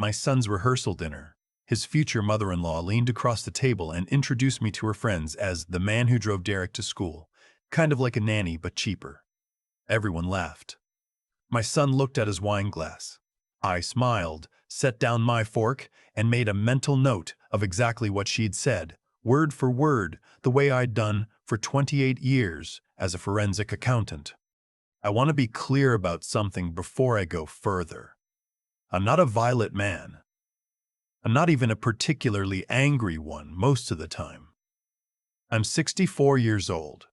my son's rehearsal dinner. His future mother-in-law leaned across the table and introduced me to her friends as the man who drove Derek to school, kind of like a nanny but cheaper. Everyone laughed. My son looked at his wine glass. I smiled, set down my fork, and made a mental note of exactly what she'd said, word for word, the way I'd done for 28 years as a forensic accountant. I want to be clear about something before I go further. I'm not a violent man. I'm not even a particularly angry one most of the time. I'm 64 years old.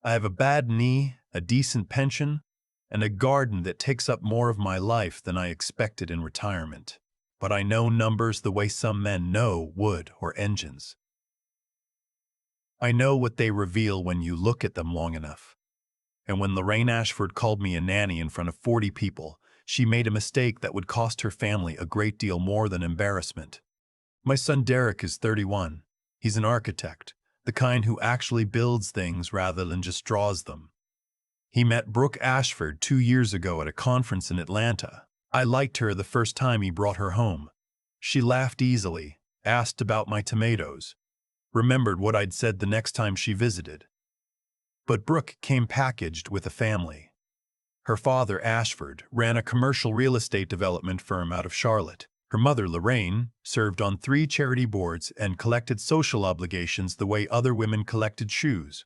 I have a bad knee, a decent pension, and a garden that takes up more of my life than I expected in retirement. But I know numbers the way some men know wood or engines. I know what they reveal when you look at them long enough. And when Lorraine Ashford called me a nanny in front of 40 people, she made a mistake that would cost her family a great deal more than embarrassment. My son Derek is 31. He's an architect, the kind who actually builds things rather than just draws them. He met Brooke Ashford 2 years ago at a conference in Atlanta. I liked her the first time he brought her home. She laughed easily, asked about my tomatoes, remembered what I'd said the next time she visited. But Brooke came packaged with a family. Her father, Ashford, ran a commercial real estate development firm out of Charlotte. Her mother, Lorraine, served on 3 charity boards and collected social obligations the way other women collected shoes.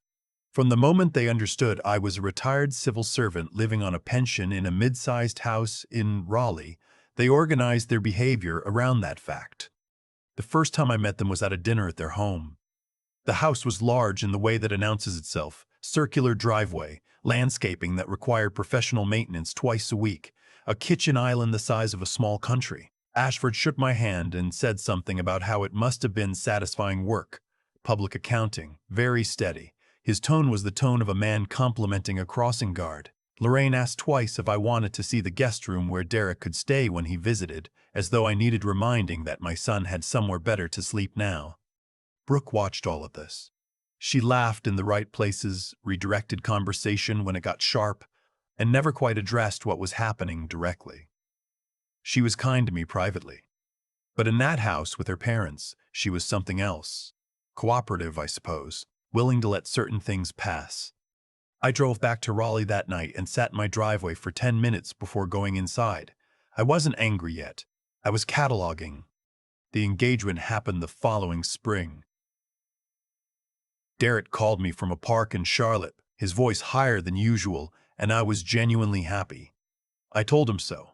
From the moment they understood I was a retired civil servant living on a pension in a mid-sized house in Raleigh, they organized their behavior around that fact. The first time I met them was at a dinner at their home. The house was large in the way that announces itself, circular driveway, landscaping that required professional maintenance twice a week, a kitchen island the size of a small country. Ashford shook my hand and said something about how it must have been satisfying work, public accounting, very steady. His tone was the tone of a man complimenting a crossing guard. Lorraine asked twice if I wanted to see the guest room where Derek could stay when he visited, as though I needed reminding that my son had somewhere better to sleep now. Brooke watched all of this. She laughed in the right places, redirected conversation when it got sharp, and never quite addressed what was happening directly. She was kind to me privately. But in that house with her parents, she was something else. Cooperative, I suppose, willing to let certain things pass. I drove back to Raleigh that night and sat in my driveway for 10 minutes before going inside. I wasn't angry yet. I was cataloging. The engagement happened the following spring. Derek called me from a park in Charlotte, his voice higher than usual, and I was genuinely happy. I told him so.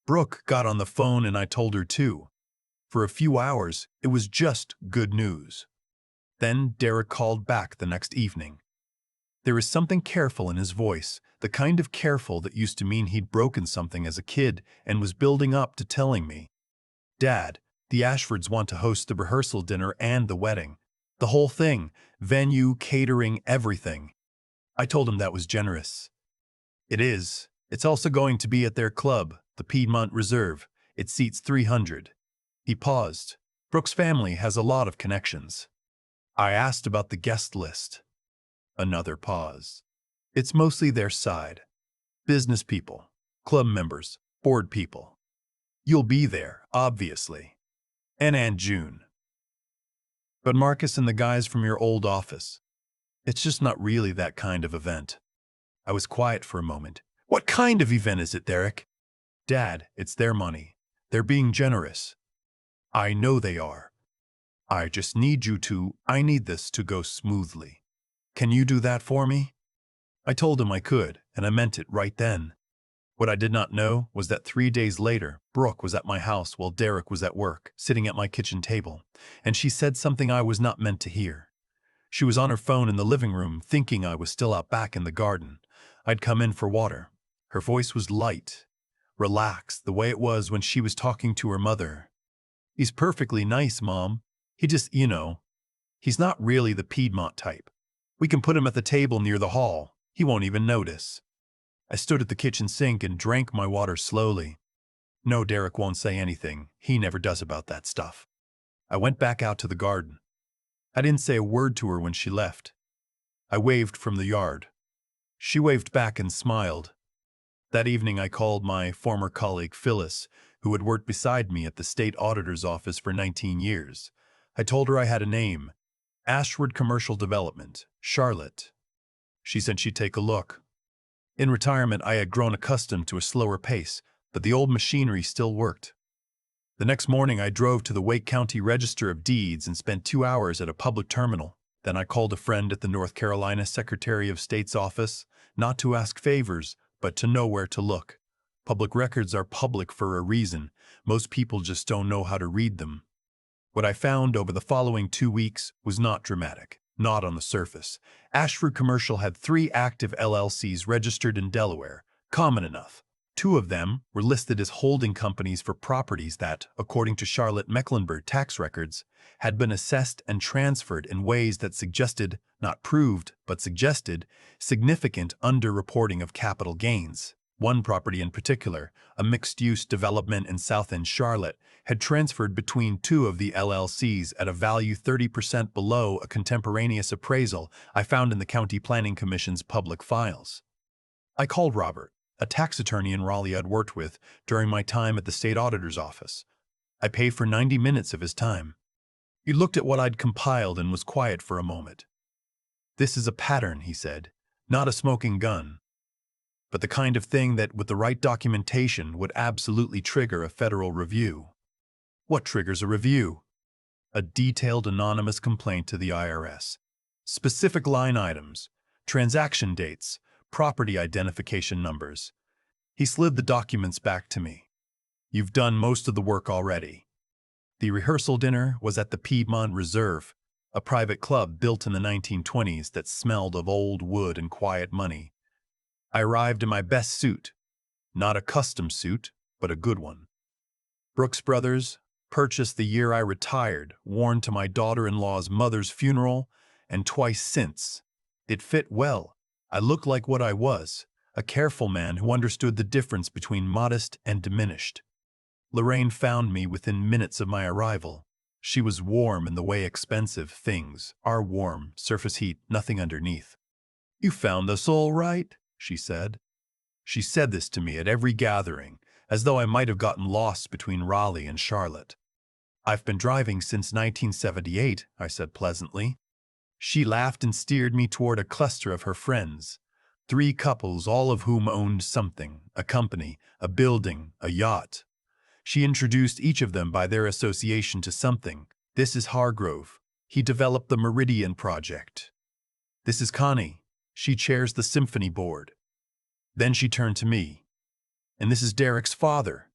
Brooke got on the phone and I told her too. For a few hours, it was just good news. Then Derek called back the next evening. There is something careful in his voice, the kind of careful that used to mean he'd broken something as a kid and was building up to telling me, "Dad, the Ashfords want to host the rehearsal dinner and the wedding. The whole thing, venue, catering, everything." I told him that was generous. It is. It's also going to be at their club, the Piedmont Reserve. It seats 300. He paused. Brooke's family has a lot of connections. I asked about the guest list. Another pause. It's mostly their side. Business people, club members, board people. You'll be there, obviously. And Aunt June. But Marcus and the guys from your old office. It's just not really that kind of event. I was quiet for a moment. What kind of event is it, Derek? Dad, it's their money. They're being generous. I know they are. I just need I need this to go smoothly. Can you do that for me? I told him I could, and I meant it right then. What I did not know was that 3 days later, Brooke was at my house while Derek was at work, sitting at my kitchen table, and she said something I was not meant to hear. She was on her phone in the living room, thinking I was still out back in the garden. I'd come in for water. Her voice was light, relaxed, the way it was when she was talking to her mother. "He's perfectly nice, Mom. He just, he's not really the Piedmont type. We can put him at the table near the hall. He won't even notice." I stood at the kitchen sink and drank my water slowly. No, Derek won't say anything. He never does about that stuff. I went back out to the garden. I didn't say a word to her when she left. I waved from the yard. She waved back and smiled. That evening I called my former colleague Phyllis, who had worked beside me at the state auditor's office for 19 years. I told her I had a name, Ashford Commercial Development, Charlotte. She said she'd take a look. In retirement, I had grown accustomed to a slower pace, but the old machinery still worked. The next morning, I drove to the Wake County Register of Deeds and spent 2 hours at a public terminal. Then I called a friend at the North Carolina Secretary of State's office, not to ask favors, but to know where to look. Public records are public for a reason. Most people just don't know how to read them. What I found over the following 2 weeks was not dramatic, not on the surface. Ashford Commercial had 3 active LLCs registered in Delaware, common enough. 2 of them were listed as holding companies for properties that, according to Charlotte-Mecklenburg tax records, had been assessed and transferred in ways that suggested, not proved, but suggested, significant underreporting of capital gains. One property in particular, a mixed-use development in South End Charlotte, had transferred between 2 of the LLCs at a value 30% below a contemporaneous appraisal I found in the County Planning Commission's public files. I called Robert, a tax attorney in Raleigh I'd worked with during my time at the state auditor's office. I paid for 90 minutes of his time. He looked at what I'd compiled and was quiet for a moment. "This is a pattern," he said, "not a smoking gun, but the kind of thing that, with the right documentation, would absolutely trigger a federal review." What triggers a review? A detailed anonymous complaint to the IRS. Specific line items, transaction dates, property identification numbers. He slid the documents back to me. "You've done most of the work already." The rehearsal dinner was at the Piedmont Reserve, a private club built in the 1920s that smelled of old wood and quiet money. I arrived in my best suit, not a custom suit, but a good one. Brooks Brothers, purchased the year I retired, worn to my daughter-in-law's mother's funeral, and twice since. It fit well. I looked like what I was, a careful man who understood the difference between modest and diminished. Lorraine found me within minutes of my arrival. She was warm in the way expensive things are warm, surface heat, nothing underneath. "You found us all right," she said. She said this to me at every gathering, as though I might have gotten lost between Raleigh and Charlotte. "I've been driving since 1978, I said pleasantly. She laughed and steered me toward a cluster of her friends. 3 couples, all of whom owned something, a company, a building, a yacht. She introduced each of them by their association to something. "This is Hargrove. He developed the Meridian Project. This is Connie. She chairs the Symphony Board." Then she turned to me. "And this is Derek's father.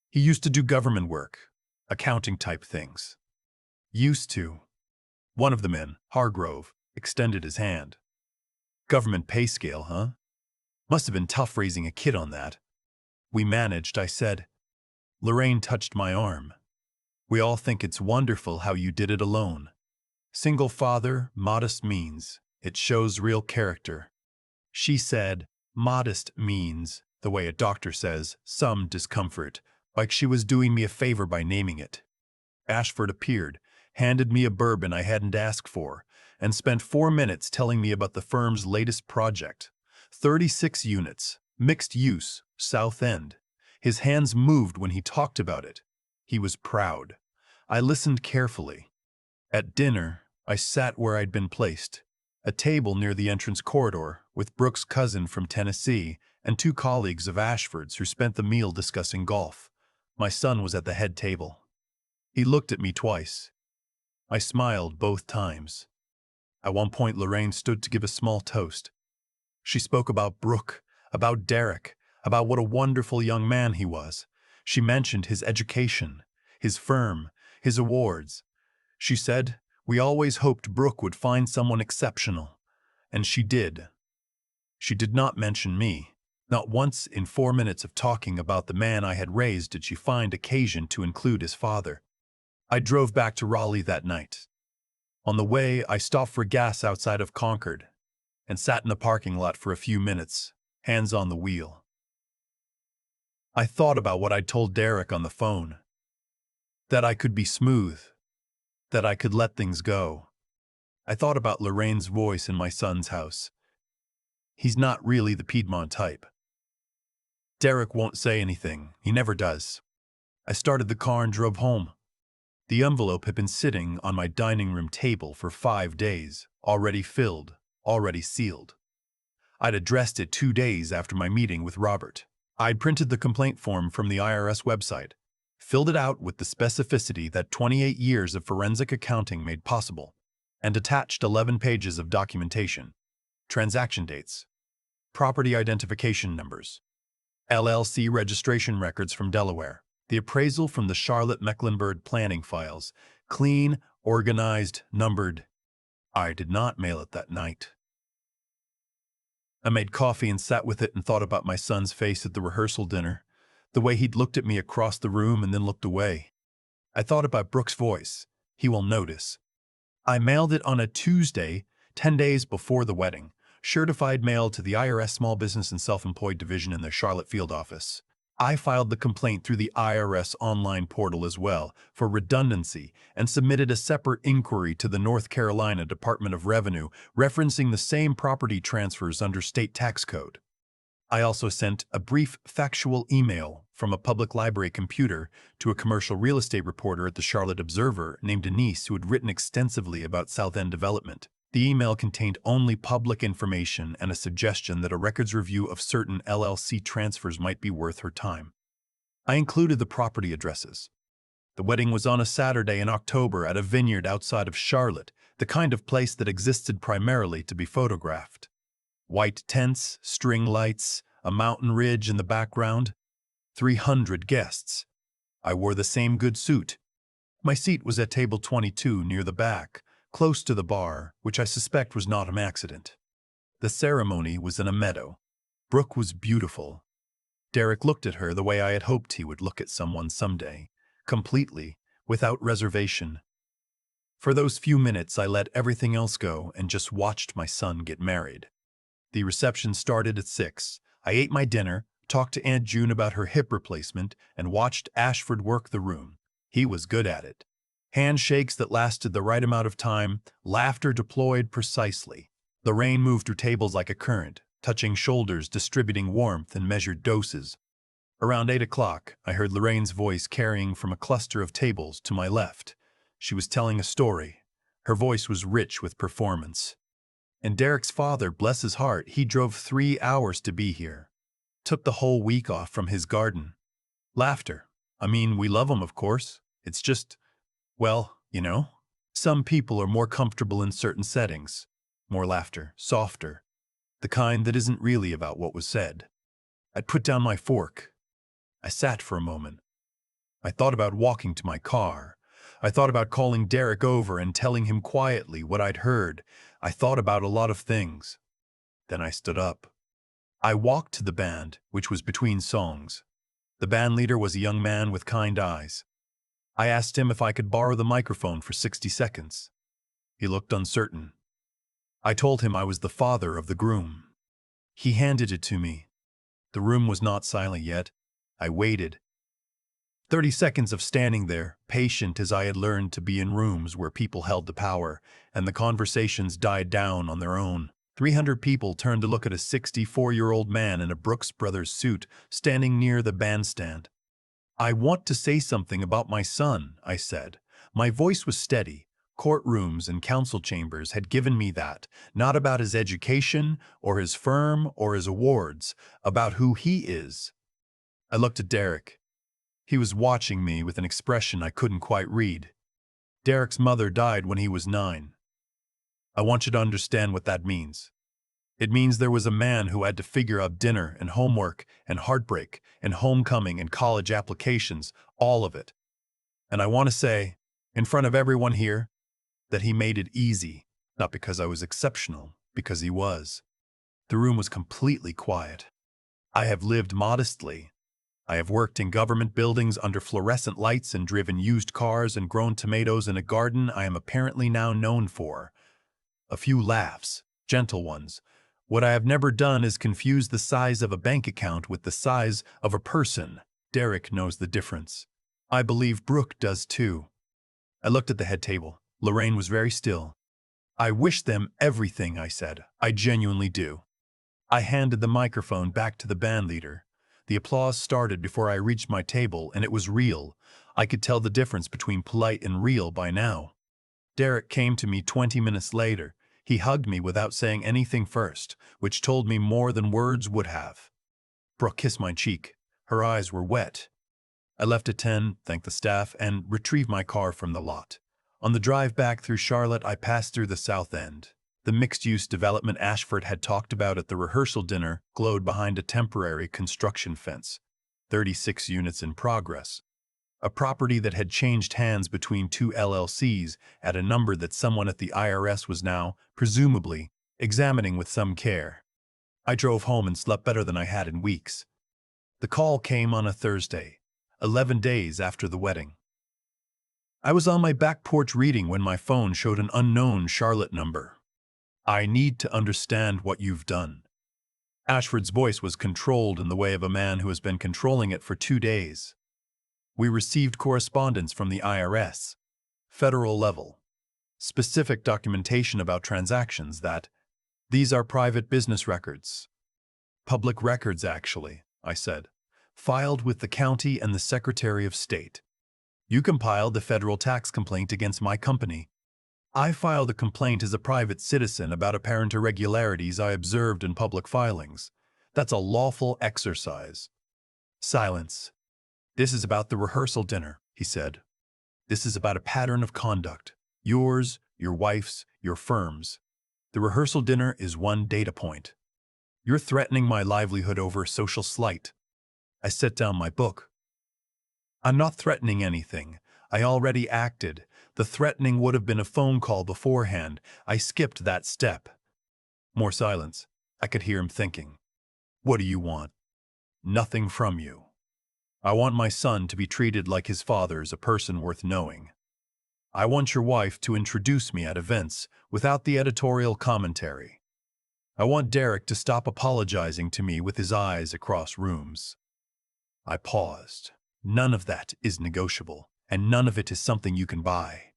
He used to do government work, accounting-type things." "Used to." One of the men, Hargrove, extended his hand. "Government pay scale, huh? Must have been tough raising a kid on that." "We managed," I said. Lorraine touched my arm. "We all think it's wonderful how you did it alone. Single father, modest means. It shows real character." She said, "Modest means," the way a doctor says, some discomfort, like she was doing me a favor by naming it. Ashford appeared, handed me a bourbon I hadn't asked for, and spent 4 minutes telling me about the firm's latest project. 36 units, mixed use, South End. His hands moved when he talked about it. He was proud. I listened carefully. At dinner, I sat where I'd been placed, a table near the entrance corridor, with Brooks' cousin from Tennessee and 2 colleagues of Ashford's who spent the meal discussing golf. My son was at the head table. He looked at me twice. I smiled both times. At one point, Lorraine stood to give a small toast. She spoke about Brooke, about Derek, about what a wonderful young man he was. She mentioned his education, his firm, his awards. She said, "We always hoped Brooke would find someone exceptional." And she did. She did not mention me. Not once in 4 minutes of talking about the man I had raised did she find occasion to include his father. I drove back to Raleigh that night. On the way, I stopped for gas outside of Concord and sat in the parking lot for a few minutes, hands on the wheel. I thought about what I'd told Derek on the phone. That I could be smooth. That I could let things go. I thought about Lorraine's voice in my son's house. He's not really the Piedmont type. Derek won't say anything. He never does. I started the car and drove home. The envelope had been sitting on my dining room table for 5 days, already filled, already sealed. I'd addressed it 2 days after my meeting with Robert. I'd printed the complaint form from the IRS website, filled it out with the specificity that 28 years of forensic accounting made possible, and attached 11 pages of documentation, transaction dates, property identification numbers, LLC registration records from Delaware, the appraisal from the Charlotte-Mecklenburg planning files, clean, organized, numbered. I did not mail it that night. I made coffee and sat with it and thought about my son's face at the rehearsal dinner, the way he'd looked at me across the room and then looked away. I thought about Brooke's voice. He will notice. I mailed it on a Tuesday, 10 days before the wedding, certified mail to the IRS Small Business and Self-Employed Division in their Charlotte field office. I filed the complaint through the IRS online portal as well, for redundancy, and submitted a separate inquiry to the North Carolina Department of Revenue referencing the same property transfers under state tax code. I also sent a brief factual email from a public library computer to a commercial real estate reporter at the Charlotte Observer named Denise who had written extensively about South End development. The email contained only public information and a suggestion that a records review of certain LLC transfers might be worth her time. I included the property addresses. The wedding was on a Saturday in October at a vineyard outside of Charlotte, the kind of place that existed primarily to be photographed. White tents, string lights, a mountain ridge in the background. 300 guests. I wore the same good suit. My seat was at table 22 near the back, close to the bar, which I suspect was not an accident. The ceremony was in a meadow. Brooke was beautiful. Derek looked at her the way I had hoped he would look at someone someday, completely, without reservation. For those few minutes I let everything else go and just watched my son get married. The reception started at 6. I ate my dinner, talked to Aunt June about her hip replacement, and watched Ashford work the room. He was good at it. Handshakes that lasted the right amount of time, laughter deployed precisely. Lorraine moved her tables like a current, touching shoulders, distributing warmth in measured doses. Around 8 o'clock, I heard Lorraine's voice carrying from a cluster of tables to my left. She was telling a story. Her voice was rich with performance. And Derek's father, bless his heart, he drove 3 hours to be here. Took the whole week off from his garden. Laughter. I mean, we love him, of course. It's just, well, you know, some people are more comfortable in certain settings. More laughter, softer. The kind that isn't really about what was said. I'd put down my fork. I sat for a moment. I thought about walking to my car. I thought about calling Derek over and telling him quietly what I'd heard. I thought about a lot of things. Then I stood up. I walked to the band, which was between songs. The band leader was a young man with kind eyes. I asked him if I could borrow the microphone for 60 seconds. He looked uncertain. I told him I was the father of the groom. He handed it to me. The room was not silent yet. I waited. 30 seconds of standing there, patient as I had learned to be in rooms where people held the power, and the conversations died down on their own. 300 people turned to look at a 64-year-old man in a Brooks Brothers suit standing near the bandstand. "I want to say something about my son," I said. My voice was steady. Courtrooms and council chambers had given me that, not about his education or his firm or his awards, about who he is. I looked at Derek. He was watching me with an expression I couldn't quite read. Derek's mother died when he was 9. I want you to understand what that means. It means there was a man who had to figure out dinner and homework and heartbreak and homecoming and college applications, all of it. And I want to say, in front of everyone here, that he made it easy, not because I was exceptional, because he was. The room was completely quiet. I have lived modestly. I have worked in government buildings under fluorescent lights and driven used cars and grown tomatoes in a garden I am apparently now known for. A few laughs, gentle ones. What I have never done is confuse the size of a bank account with the size of a person. Derek knows the difference. I believe Brooke does too. I looked at the head table. Lorraine was very still. "I wish them everything," I said. "I genuinely do." I handed the microphone back to the band leader. The applause started before I reached my table, and it was real. I could tell the difference between polite and real by now. Derek came to me 20 minutes later. He hugged me without saying anything first, which told me more than words would have. Brooke kissed my cheek. Her eyes were wet. I left at 10, thanked the staff, and retrieved my car from the lot. On the drive back through Charlotte, I passed through the South End. The mixed-use development Ashford had talked about at the rehearsal dinner glowed behind a temporary construction fence. 36 units in progress. A property that had changed hands between two LLCs at a number that someone at the IRS was now, presumably, examining with some care. I drove home and slept better than I had in weeks. The call came on a Thursday, 11 days after the wedding. I was on my back porch reading when my phone showed an unknown Charlotte number. "I need to understand what you've done." Ashford's voice was controlled in the way of a man who has been controlling it for 2 days. "We received correspondence from the IRS, federal level. Specific documentation about transactions that, these are private business records." "Public records, actually," I said. "Filed with the county and the Secretary of State. You compiled the federal tax complaint against my company. I filed a complaint as a private citizen about apparent irregularities I observed in public filings. That's a lawful exercise." Silence. "This is about the rehearsal dinner," he said. "This is about a pattern of conduct. Yours, your wife's, your firm's. The rehearsal dinner is one data point. You're threatening my livelihood over a social slight." I set down my book. "I'm not threatening anything. I already acted. The threatening would have been a phone call beforehand. I skipped that step." More silence. I could hear him thinking. "What do you want?" "Nothing from you. I want my son to be treated like his father is a person worth knowing. I want your wife to introduce me at events without the editorial commentary. I want Derek to stop apologizing to me with his eyes across rooms." I paused. "None of that is negotiable, and none of it is something you can buy.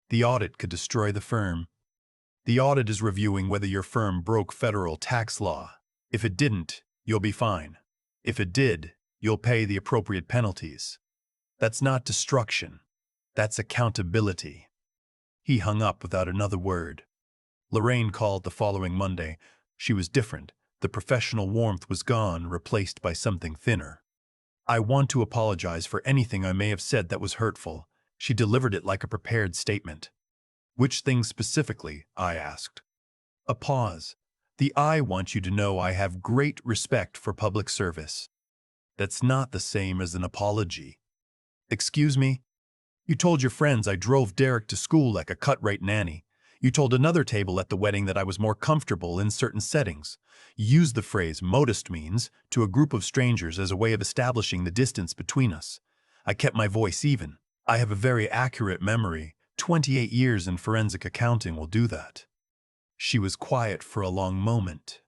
The audit could destroy the firm. The audit is reviewing whether your firm broke federal tax law. If it didn't, you'll be fine. If it did, you'll pay the appropriate penalties. That's not destruction. That's accountability." He hung up without another word. Lorraine called the following Monday. She was different. The professional warmth was gone, replaced by something thinner. "I want to apologize for anything I may have said that was hurtful." She delivered it like a prepared statement. "Which things specifically?" I asked. A pause. "I want you to know I have great respect for public service." "That's not the same as an apology." "Excuse me? You told your friends I drove Derek to school like a cut-rate nanny. You told another table at the wedding that I was more comfortable in certain settings. You used the phrase modest means to a group of strangers as a way of establishing the distance between us. I kept my voice even. I have a very accurate memory. 28 years in forensic accounting will do that." She was quiet for a long moment.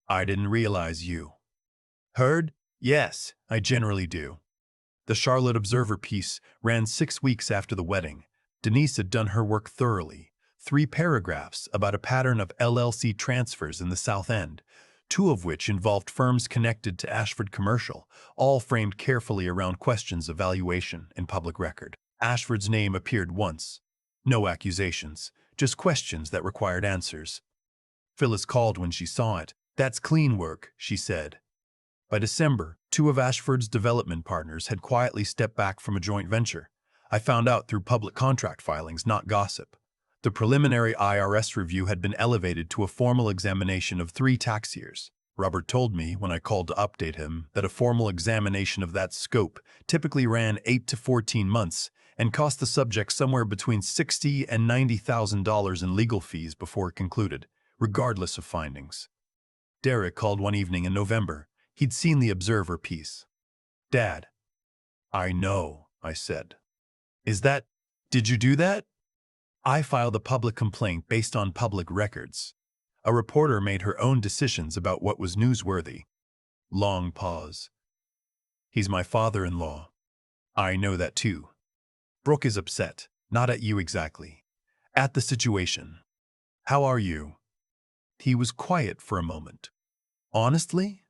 "I didn't realize you." "Heard? Yes, I generally do." The Charlotte Observer piece ran 6 weeks after the wedding. Denise had done her work thoroughly. 3 paragraphs about a pattern of LLC transfers in the South End, 2 of which involved firms connected to Ashford Commercial, all framed carefully around questions of valuation and public record. Ashford's name appeared once. No accusations, just questions that required answers. Phyllis called when she saw it. "That's clean work," she said. By December, 2 of Ashford's development partners had quietly stepped back from a joint venture. I found out through public contract filings, not gossip. The preliminary IRS review had been elevated to a formal examination of 3 tax years. Robert told me, when I called to update him, that a formal examination of that scope typically ran 8 to 14 months and cost the subject somewhere between $60,000 and $90,000 in legal fees before it concluded, regardless of findings. Derek called one evening in November. He'd seen the Observer piece. "Dad." "I know," I said. Did you do that?" "I filed a public complaint based on public records. A reporter made her own decisions about what was newsworthy." Long pause. "He's my father-in-law." "I know that too." "Brooke is upset, not at you exactly. At the situation. How are you?" He was quiet for a moment. "Honestly?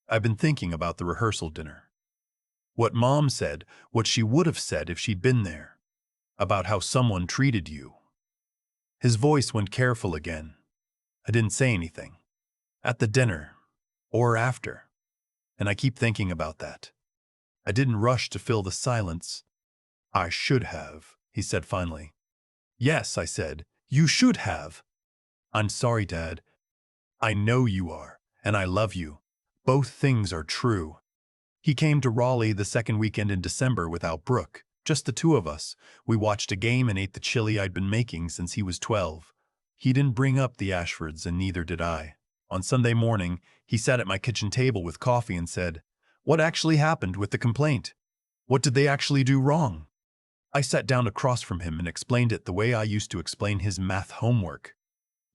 I've been thinking about the rehearsal dinner. What Mom said, what she would have said if she'd been there. About how someone treated you. His voice went careful again. I didn't say anything. At the dinner. Or after. And I keep thinking about that. I didn't rush to fill the silence. I should have, he said finally. Yes, I said. You should have. I'm sorry, Dad. I know you are, and I love you. Both things are true. He came to Raleigh the second weekend in December without Brooke, just the two of us. We watched a game and ate the chili I'd been making since he was 12. He didn't bring up the Ashfords, and neither did I. On Sunday morning, he sat at my kitchen table with coffee and said, "What actually happened with the complaint? What did they actually do wrong?" I sat down across from him and explained it the way I used to explain his math homework.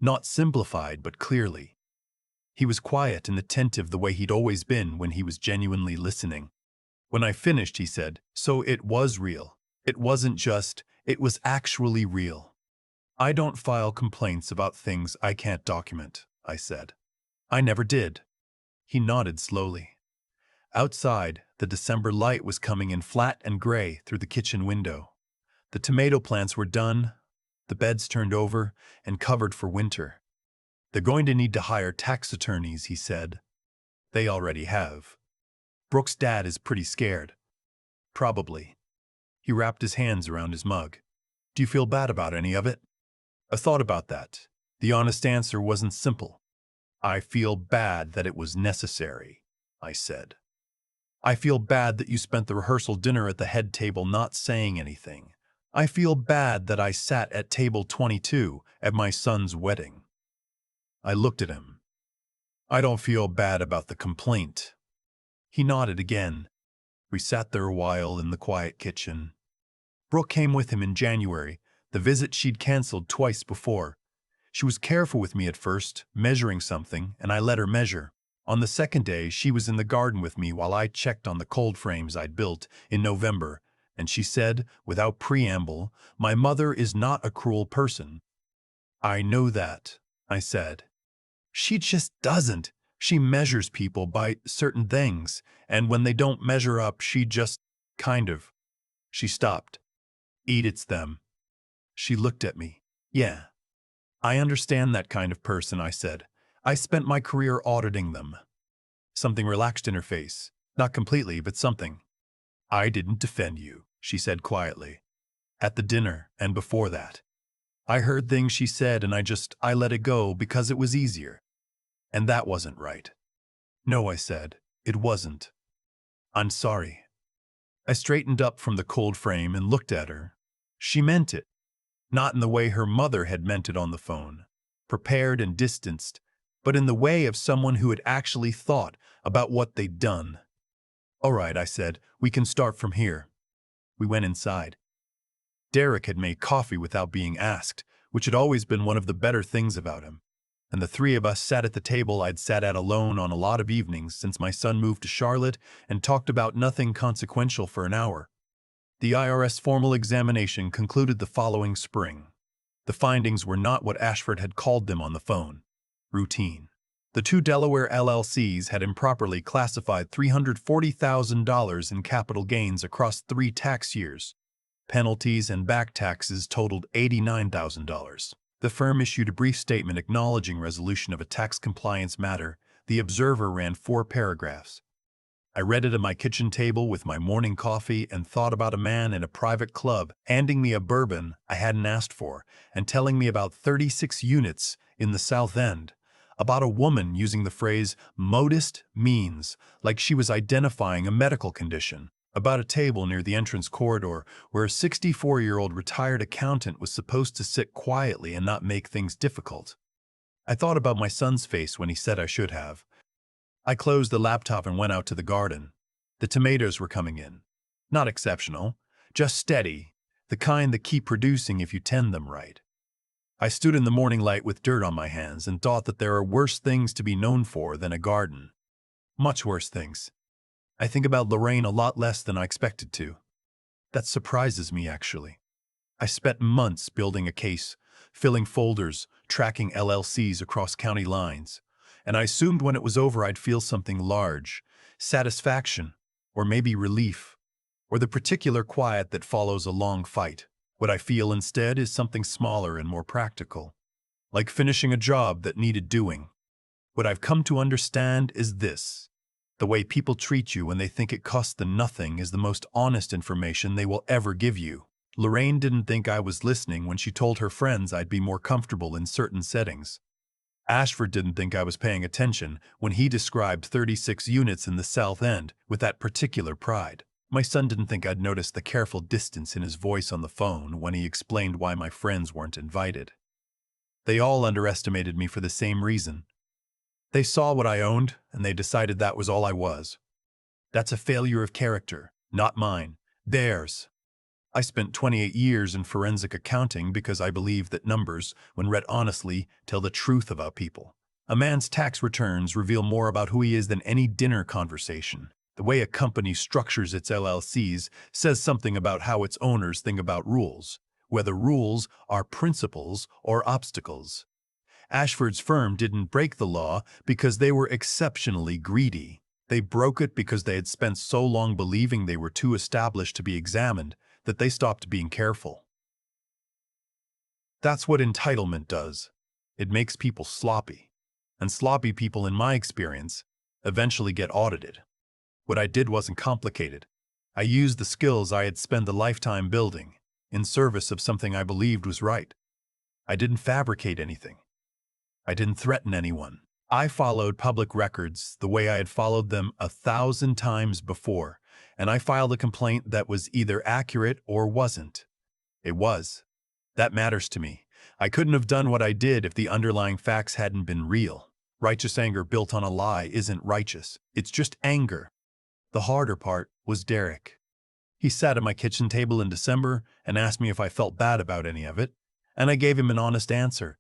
Not simplified, but clearly. He was quiet and attentive the way he'd always been when he was genuinely listening. When I finished, he said, "So it was real. It wasn't just, it was actually real." "I don't file complaints about things I can't document," I said. "I never did." He nodded slowly. Outside, the December light was coming in flat and gray through the kitchen window. The tomato plants were done, the beds turned over and covered for winter. "They're going to need to hire tax attorneys," he said. "They already have. Brooke's dad is pretty scared." "Probably." He wrapped his hands around his mug. "Do you feel bad about any of it?" I thought about that. The honest answer wasn't simple. "I feel bad that it was necessary," I said. "I feel bad that you spent the rehearsal dinner at the head table not saying anything. I feel bad that I sat at table 22 at my son's wedding." I looked at him. "I don't feel bad about the complaint." He nodded again. We sat there a while in the quiet kitchen. Brooke came with him in January, the visit she'd canceled twice before. She was careful with me at first, measuring something, and I let her measure. On the second day, she was in the garden with me while I checked on the cold frames I'd built in November, and she said, without preamble, "My mother is not a cruel person." "I know that," I said. "She just doesn't. She measures people by certain things, and when they don't measure up, she just kind of." She stopped. "Edits them." She looked at me. "Yeah. I understand that kind of person," I said. "I spent my career auditing them." Something relaxed in her face. Not completely, but something. "I didn't defend you," she said quietly. "At the dinner and before that. I heard things she said and I let it go because it was easier. And that wasn't right." "No," I said. "It wasn't. I'm sorry." I straightened up from the cold frame and looked at her. She meant it. Not in the way her mother had meant it on the phone, prepared and distanced, but in the way of someone who had actually thought about what they'd done. "All right," I said, "we can start from here." We went inside. Derek had made coffee without being asked, which had always been one of the better things about him. And the three of us sat at the table I'd sat at alone on a lot of evenings since my son moved to Charlotte and talked about nothing consequential for an hour. The IRS formal examination concluded the following spring. The findings were not what Ashford had called them on the phone. Routine. The two Delaware LLCs had improperly classified $340,000 in capital gains across 3 tax years. Penalties and back taxes totaled $89,000. The firm issued a brief statement acknowledging resolution of a tax compliance matter. The Observer ran 4 paragraphs. I read it at my kitchen table with my morning coffee and thought about a man in a private club handing me a bourbon I hadn't asked for and telling me about 36 units in the South End, about a woman using the phrase modest means like she was identifying a medical condition, about a table near the entrance corridor where a 64-year-old retired accountant was supposed to sit quietly and not make things difficult. I thought about my son's face when he said I should have. I closed the laptop and went out to the garden. The tomatoes were coming in. Not exceptional, just steady, the kind that keep producing if you tend them right. I stood in the morning light with dirt on my hands and thought that there are worse things to be known for than a garden. Much worse things. I think about Lorraine a lot less than I expected to. That surprises me, actually. I spent months building a case, filling folders, tracking LLCs across county lines. and I assumed when it was over I'd feel something large, satisfaction, or maybe relief, or the particular quiet that follows a long fight. What I feel instead is something smaller and more practical, like finishing a job that needed doing. What I've come to understand is this. The way people treat you when they think it costs them nothing is the most honest information they will ever give you. Lorraine didn't think I was listening when she told her friends I'd be more comfortable in certain settings. Ashford didn't think I was paying attention when he described 36 units in the South End with that particular pride. My son didn't think I'd noticed the careful distance in his voice on the phone when he explained why my friends weren't invited. They all underestimated me for the same reason. They saw what I owned, and they decided that was all I was. That's a failure of character, not mine, theirs. I spent 28 years in forensic accounting because I believe that numbers, when read honestly, tell the truth about people. A man's tax returns reveal more about who he is than any dinner conversation. The way a company structures its LLCs says something about how its owners think about rules, whether rules are principles or obstacles. Ashford's firm didn't break the law because they were exceptionally greedy. They broke it because they had spent so long believing they were too established to be examined that they stopped being careful. That's what entitlement does. It makes people sloppy. And sloppy people, in my experience, eventually get audited. What I did wasn't complicated. I used the skills I had spent a lifetime building in service of something I believed was right. I didn't fabricate anything. I didn't threaten anyone. I followed public records the way I had followed them 1,000 times before, and I filed a complaint that was either accurate or wasn't. It was. That matters to me. I couldn't have done what I did if the underlying facts hadn't been real. Righteous anger built on a lie isn't righteous. It's just anger. The harder part was Derek. He sat at my kitchen table in December and asked me if I felt bad about any of it, and I gave him an honest answer.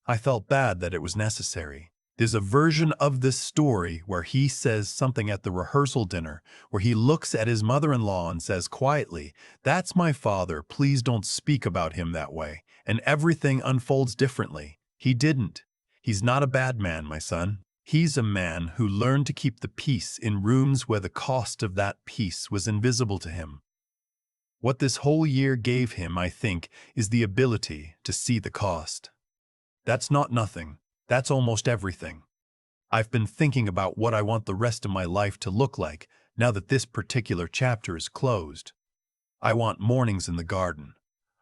I felt bad that it was necessary. There's a version of this story where he says something at the rehearsal dinner, where he looks at his mother-in-law and says quietly, "That's my father, please don't speak about him that way," and everything unfolds differently. He didn't. He's not a bad man, my son. He's a man who learned to keep the peace in rooms where the cost of that peace was invisible to him. What this whole year gave him, I think, is the ability to see the cost. That's not nothing. That's almost everything. I've been thinking about what I want the rest of my life to look like now that this particular chapter is closed. I want mornings in the garden.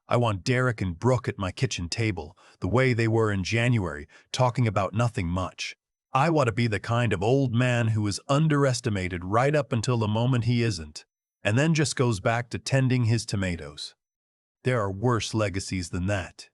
I want Derek and Brooke at my kitchen table, the way they were in January, talking about nothing much. I want to be the kind of old man who is underestimated right up until the moment he isn't, and then just goes back to tending his tomatoes. There are worse legacies than that.